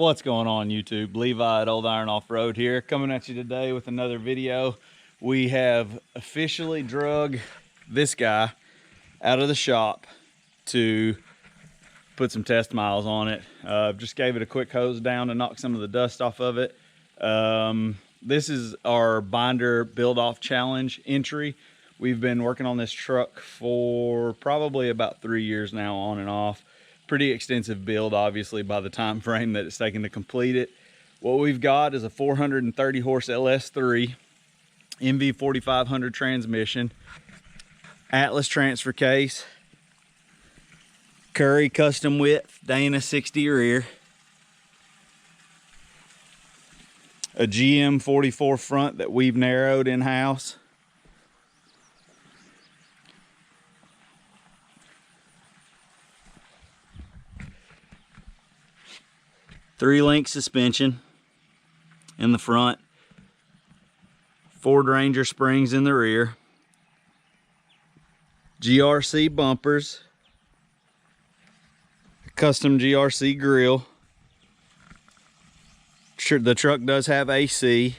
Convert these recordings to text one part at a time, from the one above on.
What's going on YouTube? Levi at Old Iron Off-Road here, coming at you today with another video. We have officially drug this guy out of the shop to put some test miles on it. Just gave it a quick hose down to knock some of the dust off of it. This is our Binder Build-Off Challenge entry. We've been working on this truck for probably about 3 years now, on and off. Pretty extensive build, obviously, by the time frame that it's taken to complete it. What we've got is a 430 horse Ls3 MV 4500 transmission, Atlas transfer case, Curry custom width, Dana 60 rear, a GM 44 front that we've narrowed in-house, three-link suspension in the front, Ford Ranger springs in the rear, GRC bumpers, custom GRC grill. The truck does have AC.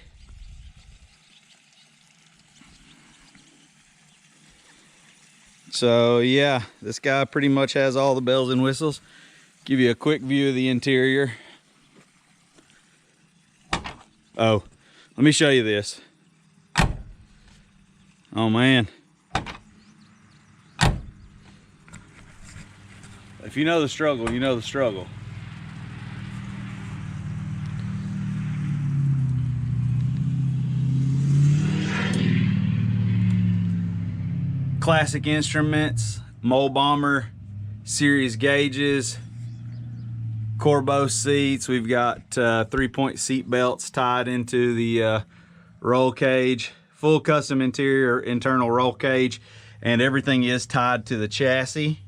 So yeah, this guy pretty much has all the bells and whistles. Give you a quick view of the interior. Oh, let me show you this. Oh man. If you know the struggle, you know the struggle. Classic instruments, Mole Bomber series gauges, Corbeau seats. We've got 3-point seat belts tied into the roll cage, full custom interior internal roll cage, and everything is tied to the chassis.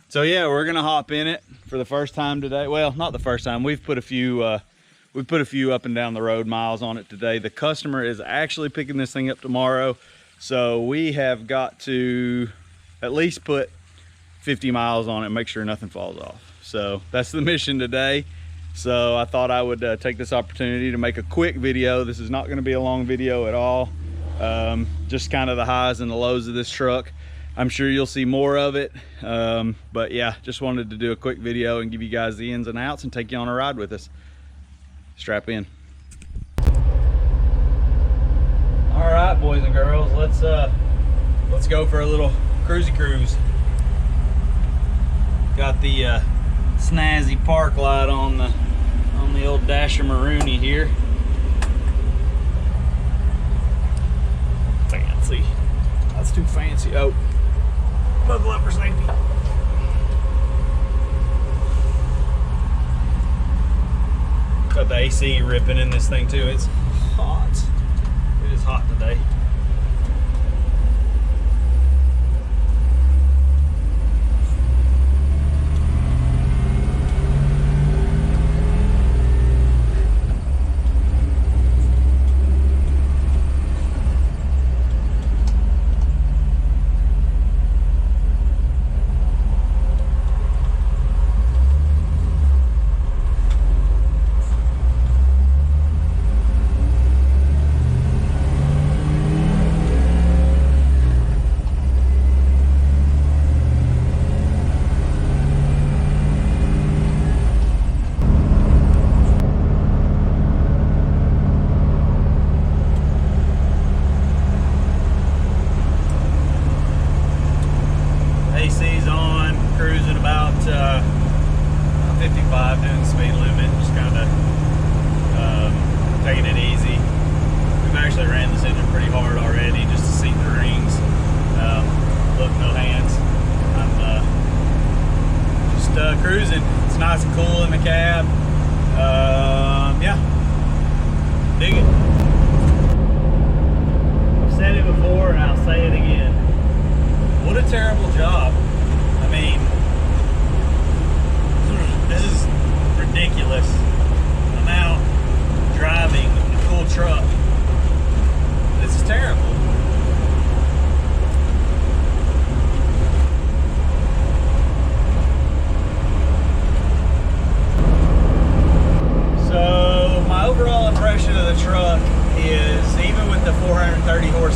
So yeah, we're gonna hop in it for the first time today. Well, not the first time. We've put a few up and down the road miles on it today. The customer is actually picking this thing up tomorrow, so we have got to at least put 50 miles on it and make sure nothing falls off. So that's the mission today. So I thought I would take this opportunity to make a quick video. This is not going to be a long video at all. Just kind of the highs and the lows of this truck. I'm sure you'll see more of it, but yeah, just wanted to do a quick video and give you guys the ins and outs and take you on a ride with us. Strap in. All right, boys and girls, let's go for a little cruisy cruise. Got the snazzy park light on the old Dasher Maroony here. Fancy. That's too fancy. Oh, buckle up for safety. Got the AC ripping in this thing too. It's hot. It is hot today.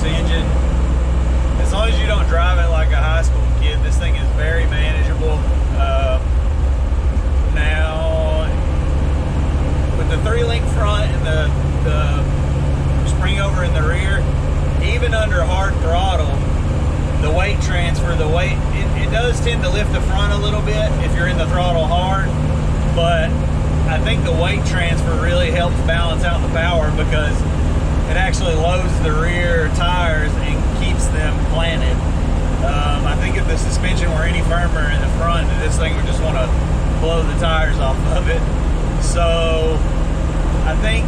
engine. As long as you don't drive it like a high school kid, this thing is very manageable. Now, with the 3-link front and the spring over in the rear, even under hard throttle, the weight transfer, it does tend to lift the front a little bit if you're in the throttle hard, but I think the weight transfer really helps balance out the power because it actually loads the rear tires and keeps them planted. I think if the suspension were any firmer in the front, this thing would just want to blow the tires off of it. So I think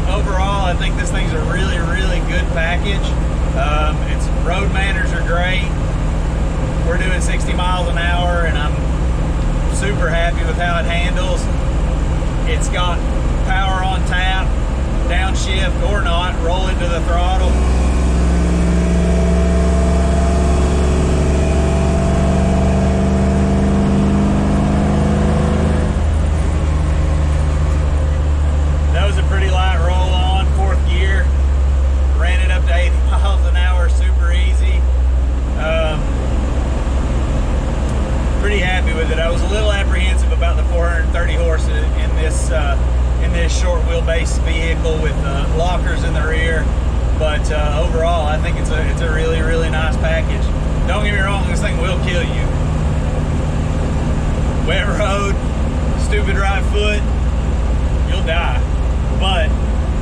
overall, I think this thing's a really, really good package. Its road manners are great. We're doing 60 miles an hour and I'm super happy with how it handles. It's got power on tap, downshift or not, roll into the throttle. That was a pretty light roll on, 4th gear. Ran it up to 80 miles an hour, super easy. Pretty happy with it. I was a little apprehensive about the 430 horse in this short wheelbase vehicle with lockers in the rear, but overall I think it's a really, really nice package. Don't get me wrong, this thing will kill you. Wet road, stupid right foot, you'll die. But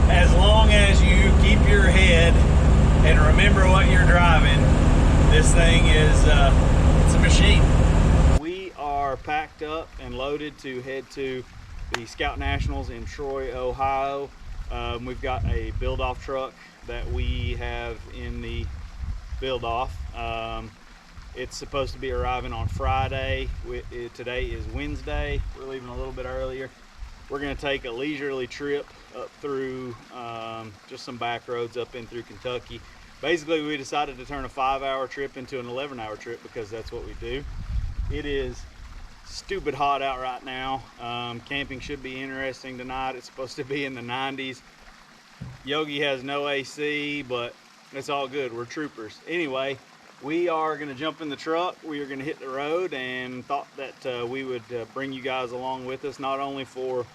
as long as you keep your head and remember what you're driving, this thing is it's a machine. We are packed up and loaded to head to the Scout Nationals in Troy, Ohio. We've got a build-off truck that we have in the build-off. It's supposed to be arriving on Friday. Today is Wednesday. We're leaving a little bit earlier. We're going to take a leisurely trip up through just some back roads up in through Kentucky. Basically, we decided to turn a 5-hour trip into an 11-hour trip because that's what we do. It is stupid hot out right now. Camping should be interesting tonight. It's supposed to be in the 90s. Yogi has no AC, but it's all good. We're troopers. Anyway, we are going to jump in the truck. We are going to hit the road and thought that we would bring you guys along with us, not only for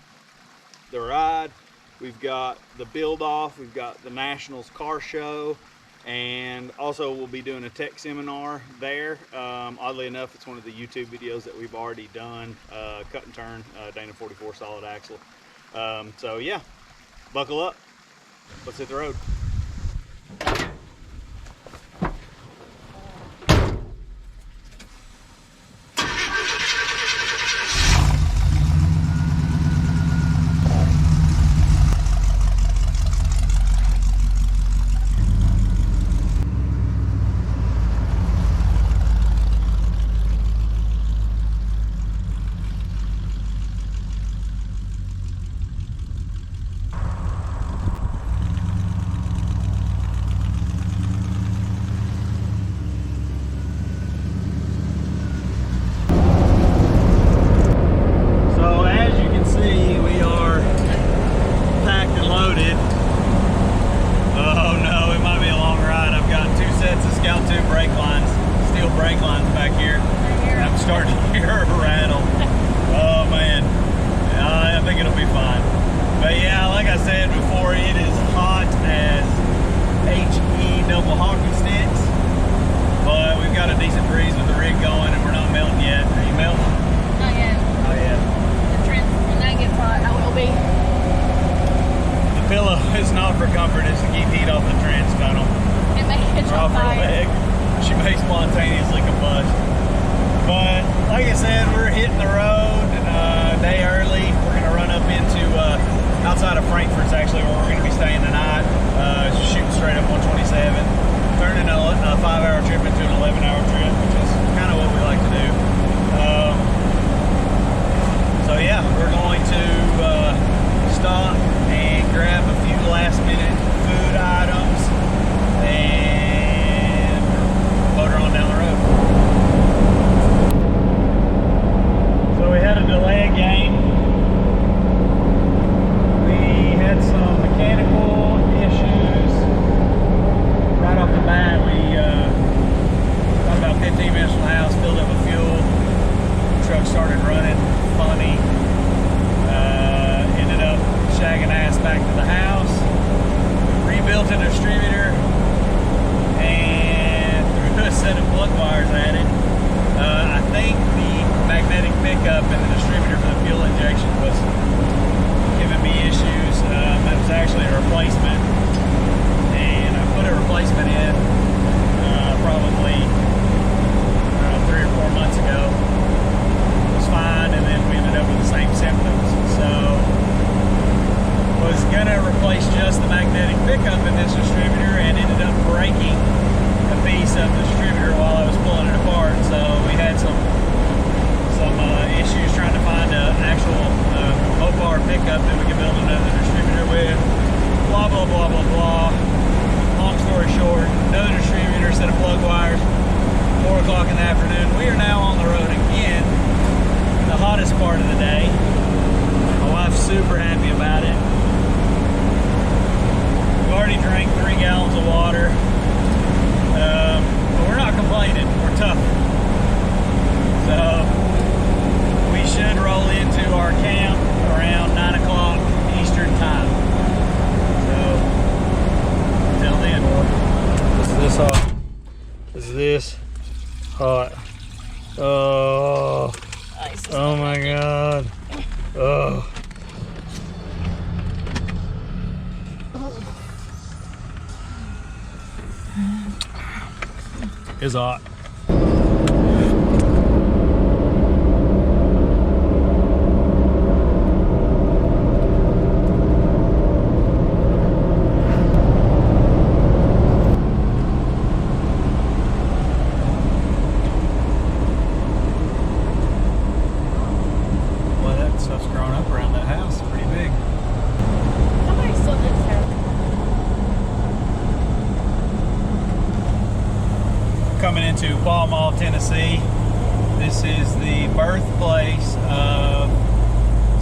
the ride. We've got the build off, we've got the Nationals car show, and also we'll be doing a tech seminar there. Oddly enough, it's one of the YouTube videos that we've already done, cut and turn Dana 44 solid axle. So yeah, buckle up, let's hit the road. o'clock in the afternoon. We are now on the road again, the hottest part of the day. My wife's super happy about it. We've already drank 3 gallons of water, but we're not complaining. We're tough. So we should roll into our camp around 9 o'clock Eastern time. So until then, this is this hot. This is this hot. Oh, oh my God. Oh. It's hot. Coming into Tennessee. This is the birthplace of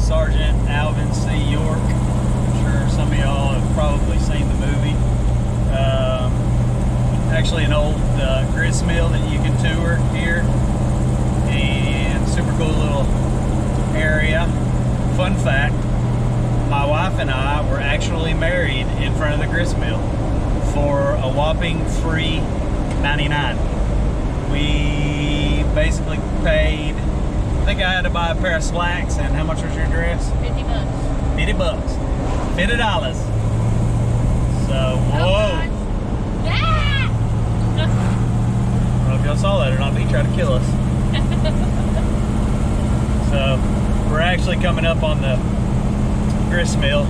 Sergeant Alvin C. York. I'm sure some of y'all have probably seen the movie. Actually an old grist mill that you can tour here, and super cool little area. Fun fact, my wife and I were actually married in front of the grist mill for a whopping free $99. We basically paid, I think I had to buy a pair of slacks, and how much was your dress? 50 bucks. 50 bucks. $50. So, whoa. Oh, I don't know if y'all saw that or not, but he tried to kill us. So, we're actually coming up on the grist mill.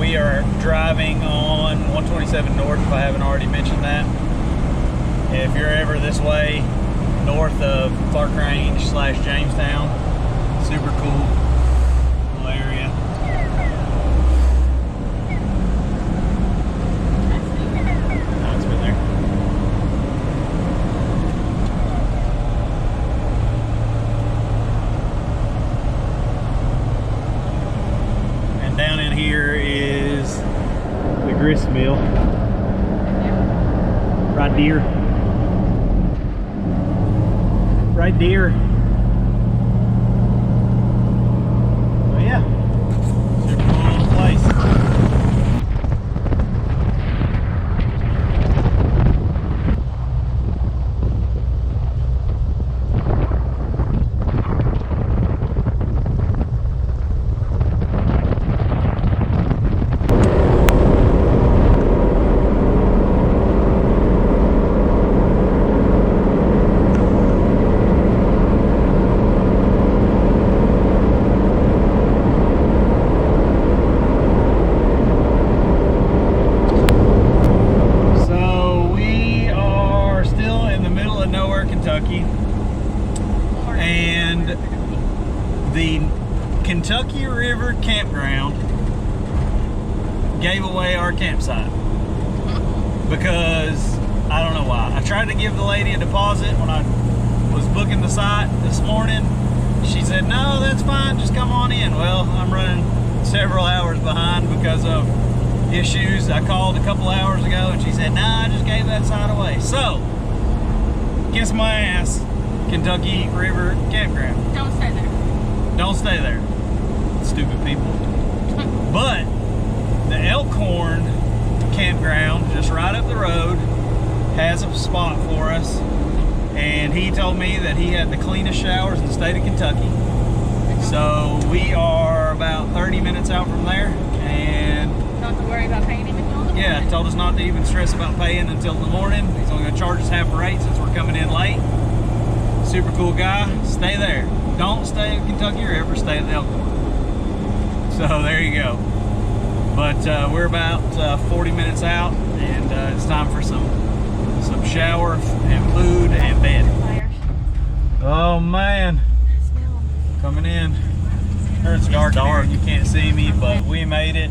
We are driving on 127 North, if I haven't already mentioned that. If you're ever this way, north of Clark Range / Jamestown, super cool little area. Oh, it's been there. And down in here is the grist mill. Right there. Right there. So yeah, super cool little place. And the Kentucky River Campground gave away our campsite because I don't know why. I tried to give the lady a deposit when I was booking the site this morning. She said, no, that's fine, just come on in. Well, I'm running several hours behind because of issues. I called a couple hours ago and she said, nah, I just gave that site away. So, kiss my ass, Kentucky River Campground. Don't stay there. Don't stay there, stupid people. But the Elkhorn Campground, just right up the road, has a spot for us. And he told me that he had the cleanest showers in the state of Kentucky. So we are about 30 minutes out from there. And don't have to worry about paying him until the morning. yeah, told us not to even stress about paying until the morning. He's only gonna charge us half the rate since we're coming in late. Super cool guy. Stay there. Don't stay at Kentucky River, stay at the Elkhorn. So there you go. But we're about 40 minutes out, and it's time for some shower and food and bed. Oh man, coming in. It's dark, you can't see me, but we made it.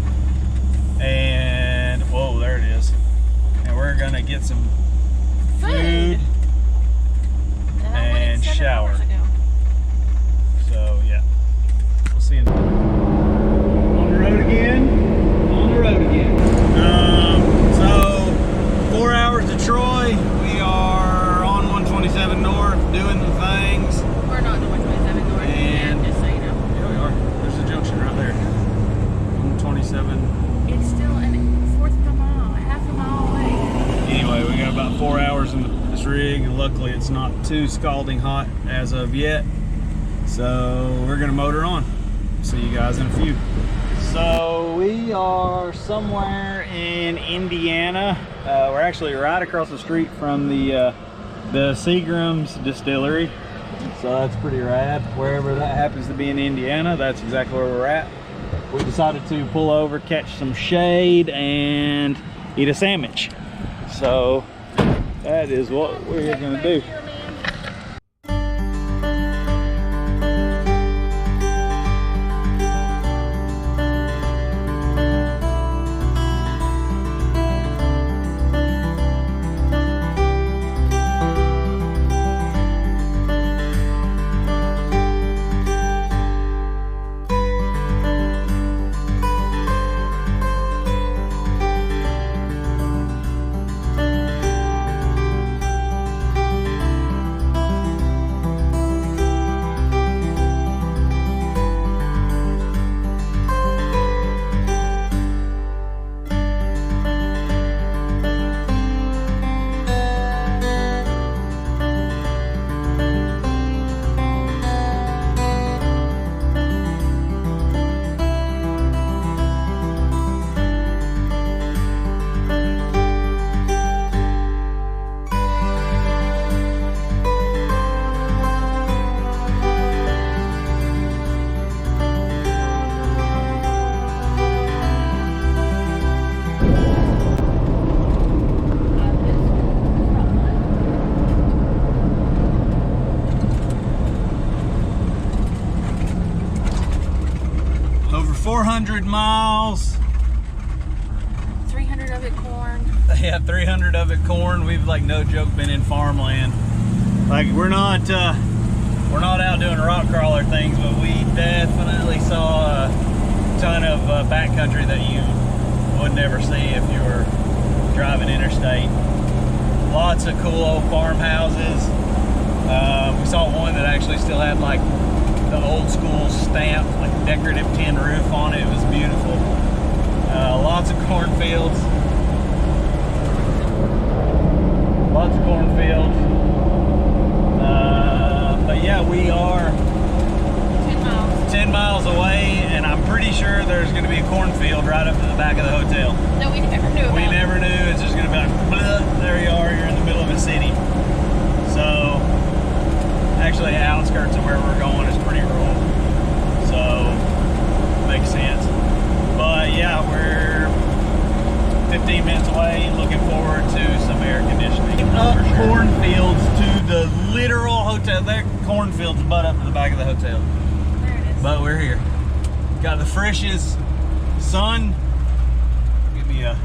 And whoa, there it is. And we're gonna get some food shower. Hours ago. So yeah, we'll see you. On the road again. On the road again. So 4 hours to Troy. We are on 127 North doing the things. We're not doing 27 North. And just so you know. Yeah, we are. There's a junction right there. 127. It's still a fourth of a mile, half a mile away. Anyway, we got about 4 hours in this rig, and luckily it's not too scalding hot as of yet. So we're gonna motor on. See you guys in a few. So we are somewhere in Indiana. We're actually right across the street from the Seagram's distillery. So that's pretty rad. Wherever that happens to be in Indiana, that's exactly where we're at. We decided to pull over, catch some shade, and eat a sandwich. So that is what we're gonna do. Over 400 miles. 300 of it corn. Yeah, 300 of it corn. We've, like, no joke, been in farmland. Like, we're not out doing rock crawler things, but we definitely saw a ton of backcountry that you would never see if you were driving interstate. Lots of cool old farmhouses. We saw one that actually still had, like, the old school stamp, like decorative tin roof on it. It was beautiful. Lots of cornfields. Lots of cornfields. But yeah, we are 10 miles away, and I'm pretty sure there's going to be a cornfield right up to the back of the hotel. No, we never knew about. We never knew. It's just going to be like, bleh, there you are, you're in the middle of a city. So, actually, the outskirts of where we're going is pretty rural. So, makes sense. But yeah, we're 15 minutes away, looking forward to some air conditioning. Up sure. Cornfields to the literal hotel. There, cornfields butt up to the back of the hotel. There it is. But we're here. Got the freshest sun. Give me a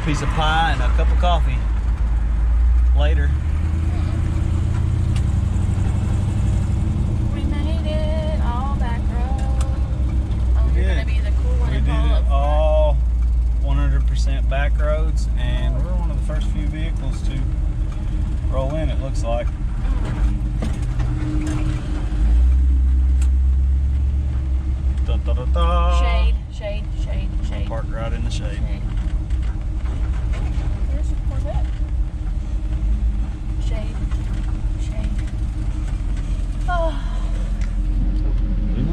piece of pie and a cup of coffee later. We made it all back road. Oh, you're gonna be the cool one. We to did pull it up all 100% back roads, and we're one of the first few vehicles to roll in, it looks like. Da, da, da, da. Shade, shade, shade, shade. Park right in the shade. Shade. There's a Corvette. Shade, shade. Oh.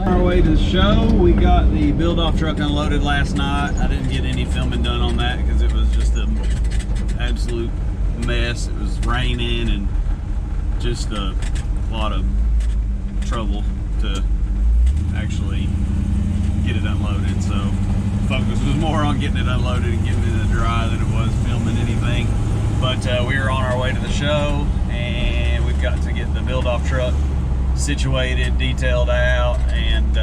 On our way to the show, we got the build-off truck unloaded last night. I didn't get any filming done on that because it was just an absolute mess. It was raining and just a lot of trouble to actually get it unloaded. So focus was more on getting it unloaded and getting it dry than it was filming anything. But we are on our way to the show, and we've got to get the build-off truck situated, detailed out, and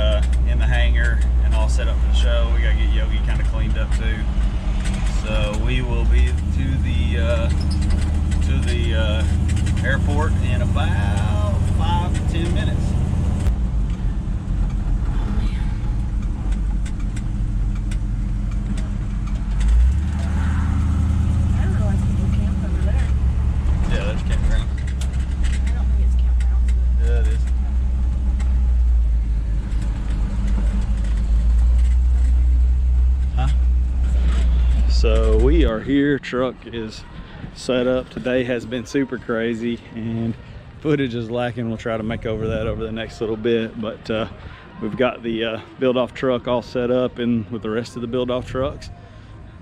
in the hangar and all set up for the show. We gotta get Yogi kind of cleaned up too. So we will be to the airport in about 5 10 minutes. I don't realize people camp over there. Yeah, there's campground. I don't think it's campground. Yeah, it is. Huh? So we are here. Truck is set up. Today has been super crazy and footage is lacking. We'll try to make over that over the next little bit, but we've got the build-off truck all set up and with the rest of the build-off trucks,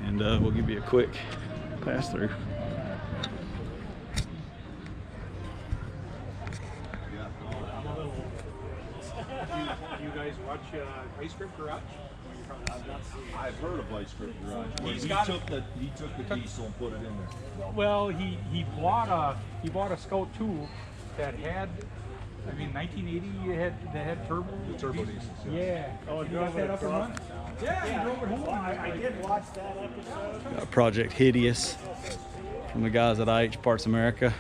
and we'll give you a quick pass through. You guys watch Ice Script Garage? I've heard of Ice Script Garage. He took the diesel and put it in there. Well, he bought a Scout 2 that had, I mean, 1980 that had turbo. The turbo diesels. Yeah. Oh, you got that up and running? Yeah, he drove it home. I did watch that episode. Got Project Hideous from the guys at IH Parts America.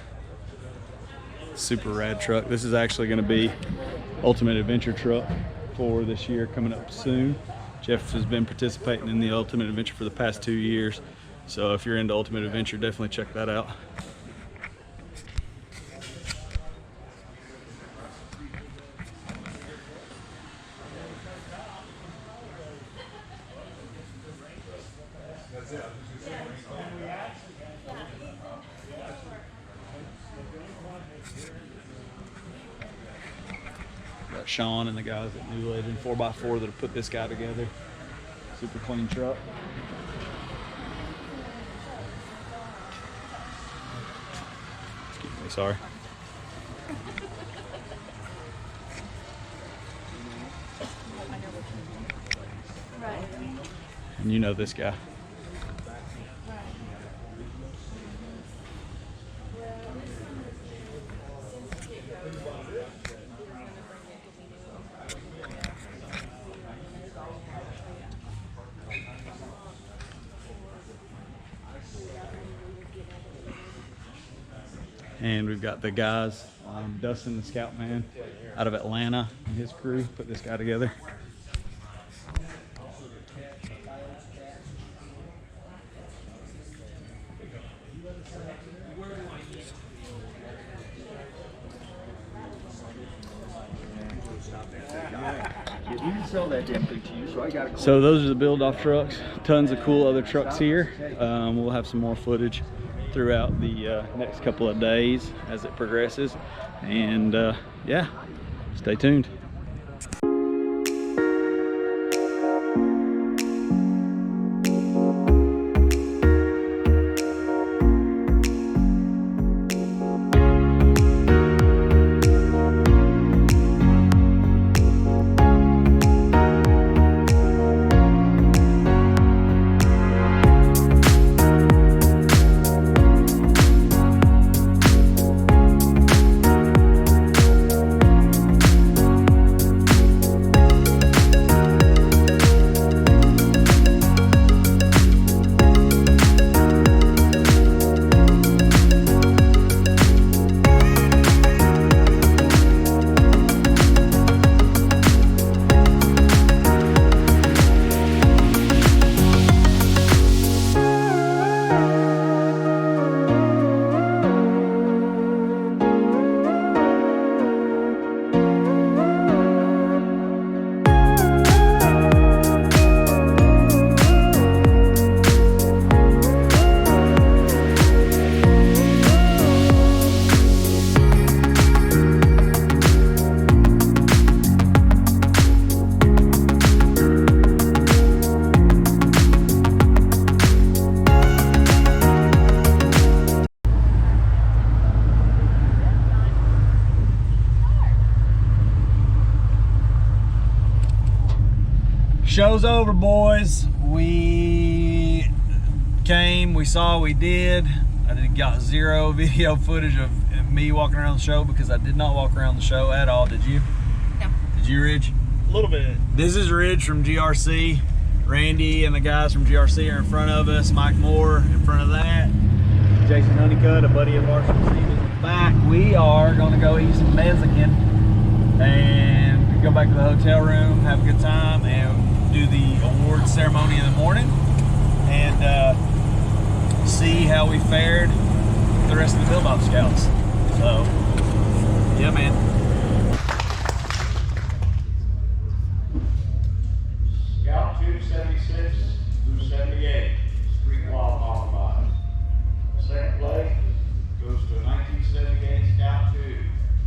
Super rad truck. This is actually going to be Ultimate Adventure truck for this year coming up soon. Jeff has been participating in the Ultimate Adventure for the past 2 years. So if you're into Ultimate Adventure, definitely check that out. Got Sean and the guys at New Legend 4x4 that have put this guy together. Super clean truck. Excuse me, sorry. Right. And you know this guy. And we've got the guys, Dustin the Scout Man out of Atlanta and his crew put this guy together. You can sell that damn thing to you, so I gotta go. So those are the build-off trucks. Tons of cool other trucks here. We'll have some more footage throughout the next couple of days as it progresses. And yeah, stay tuned. Show's over, boys. We came, we saw, we did. I got zero video footage of me walking around the show because I did not walk around the show at all. Did you? No. Did you, Ridge? A little bit. This is Ridge from GRC. Randy and the guys from GRC are in front of us. Mike Moore in front of that. Jason Honeycutt, a buddy of ours from Stevens, back. We are gonna go eat some Mexican and go back to the hotel room, have a good time, and do the award ceremony in the morning, and see how we fared with the rest of the Buildoff Scouts. So, yeah, man. Scout 276 through 78, street law modified. Second place goes to a 1978 Scout 2,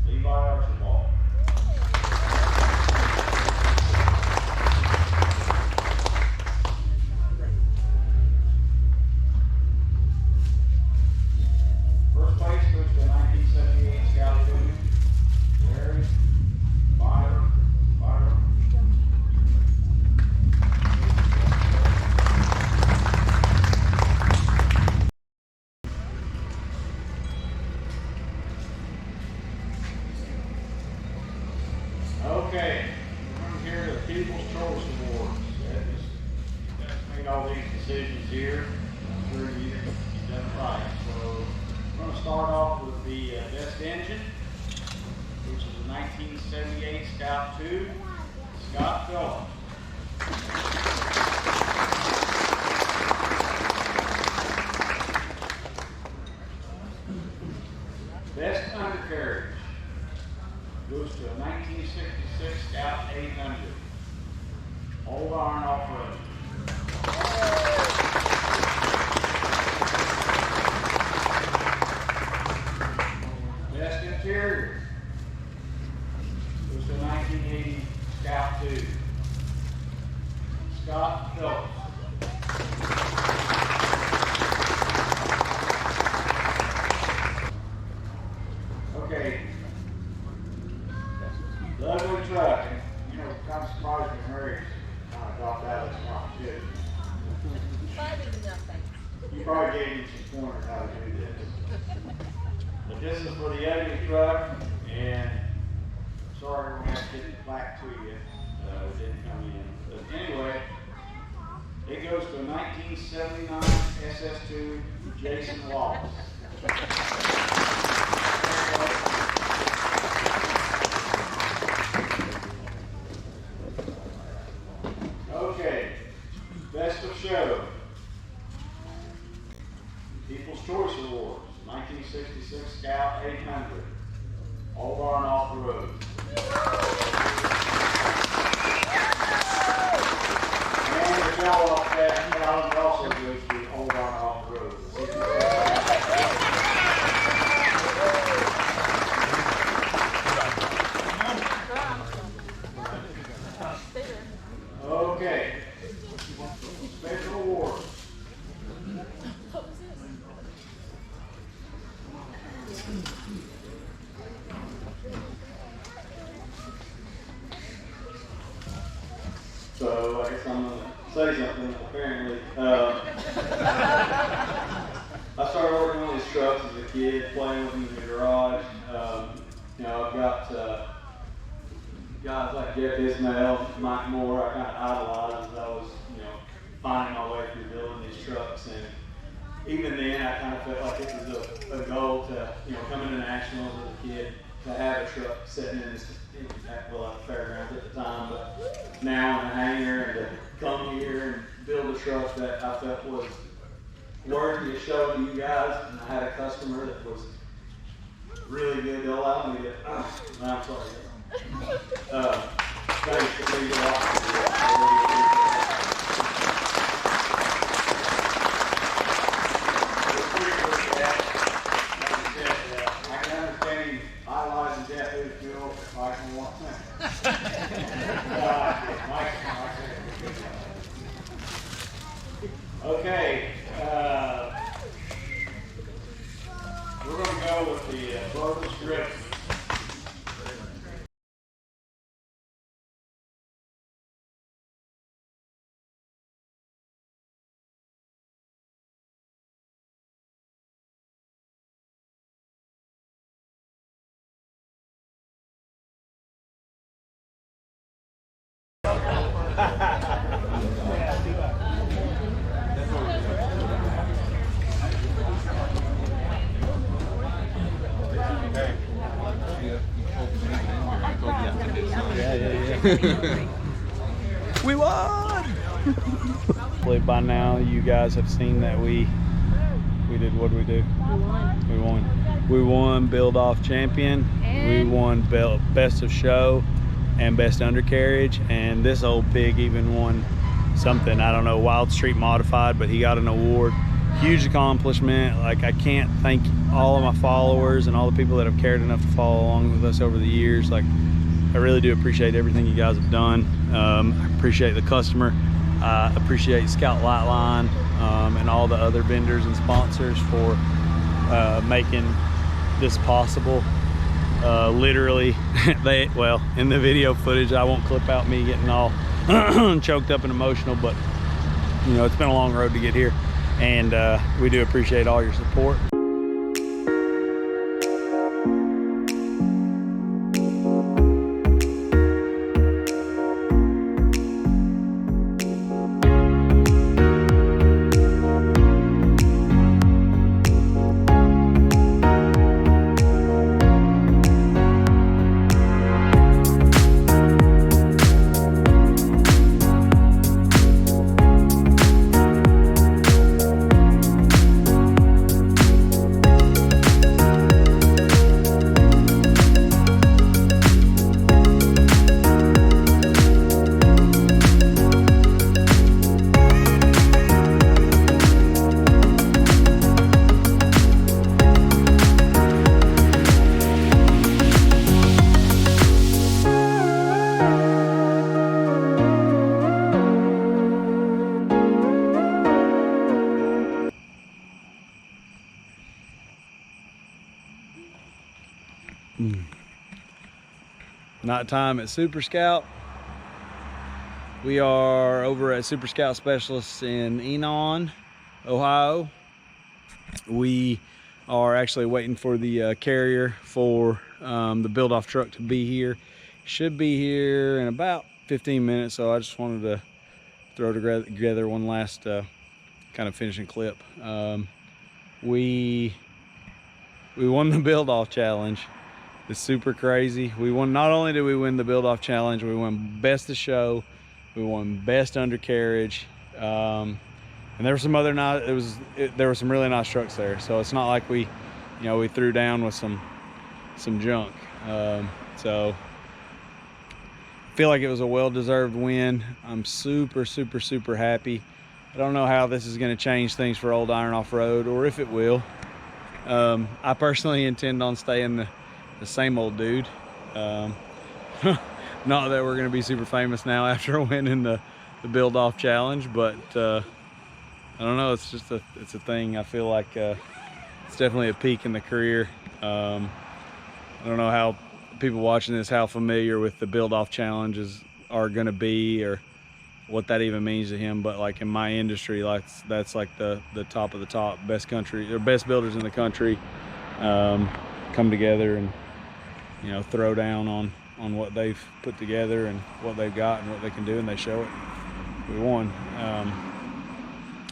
Levi Archibald. First place goes to a 1978 Scout 2, Larry Byron. Okay, we're here at the People's Choice Awards. That's made all these decisions here. I'm sure you've done it right. So we're going to start off with the best engine, which is a 1978 Scout 2, Scott Phillips. Best undercarriage goes to a 1966 Scout 800, Old Iron Offroad. Best interior goes to a 1980 Scout 2, Scott Phillips. Okay. The ugly truck, and you know, kind of surprised me Mary kind of dropped out of this competition. You probably gave me some pointers how to do this. But this is for the ugly truck, and sorry we're going to have to get it back to you. It didn't come in. But anyway, it goes to a 1979 SS2 Jason Wallace. Okay, best of show. People's Choice Awards, 1966 Scout 800, Old Barn Off-Road. And the show off that challenge also goes to Old Barn Off-Road. Okay, special award. So I guess I'm going to say something, apparently. I started working on these trucks as a kid, playing with them in the garage. You know, I've got guys like Jeff Ismail, Mike Moore, I kind of idolized as I was, you know, finding my way through building these trucks. And even then, I kind of felt like it was a goal to, you know, come into nationals as a kid, to have a truck sitting in this, well, at the fairgrounds at the time, but now in a hangar, and to come here and build a truck that I felt was worthy of showing you guys. And I had a customer that was really good to allow me to, I'm sorry. Thanks for being I can understand him idolizing Jeff Ismail, Mike Moore. Okay, we're going to go with the verbal script. We won! Hopefully by now you guys have seen that we did, what did we do? We won. We won Build-Off Champion. And we won Best of Show and Best Undercarriage. And this old pig even won something, I don't know, Wild Street Modified, but he got an award. Huge accomplishment. Like, I can't thank all of my followers and all the people that have cared enough to follow along with us over the years. Like, I really do appreciate everything you guys have done. I appreciate the customer. I appreciate Scout Lightline and all the other vendors and sponsors for making this possible. Literally, well, in the video footage, I won't clip out me getting all choked up and emotional, but you know, it's been a long road to get here, and we do appreciate all your support. Night time at Super Scout. We are over at Super Scout Specialists in Enon, Ohio. We are actually waiting for the carrier for the build-off truck to be here. Should be here in about 15 minutes, so I just wanted to throw together one last kind of finishing clip. We won the build-off challenge. It's super crazy. We won. Not only did we win the build-off challenge, we won Best of Show, we won Best Undercarriage, and there were some other nice. There were some really nice trucks there. So it's not like we threw down with some junk. So I feel like it was a well-deserved win. I'm super happy. I don't know how this is going to change things for Old Iron Off-Road, or if it will. I personally intend on staying the same old dude. Not that we're going to be super famous now after winning the build-off challenge, but I don't know. It's just it's a thing. I feel like it's definitely a peak in the career. I don't know how people watching this, how familiar with the build-off challenges are going to be, or what that even means to him, but like in my industry, like that's like the top of the top, best builders in the country come together and throw down on what they've put together and what they've got and what they can do, and they show it. We won.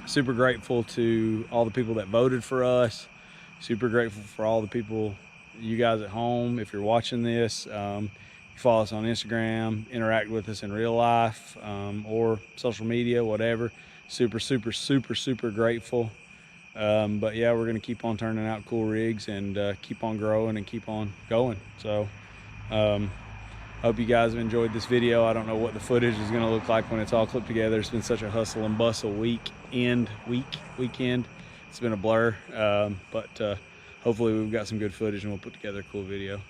Super grateful to all the people that voted for us. Super grateful for all the people, you guys at home. If you're watching this, follow us on Instagram, interact with us in real life, or social media, whatever. Super grateful. But yeah, we're gonna keep on turning out cool rigs and keep on growing and keep on going. So hope you guys have enjoyed this video. I don't know what the footage is gonna look like when it's all clipped together. It's been such a hustle and bustle weekend. It's been a blur, but hopefully we've got some good footage and we'll put together a cool video.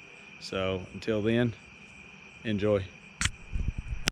So until then, enjoy.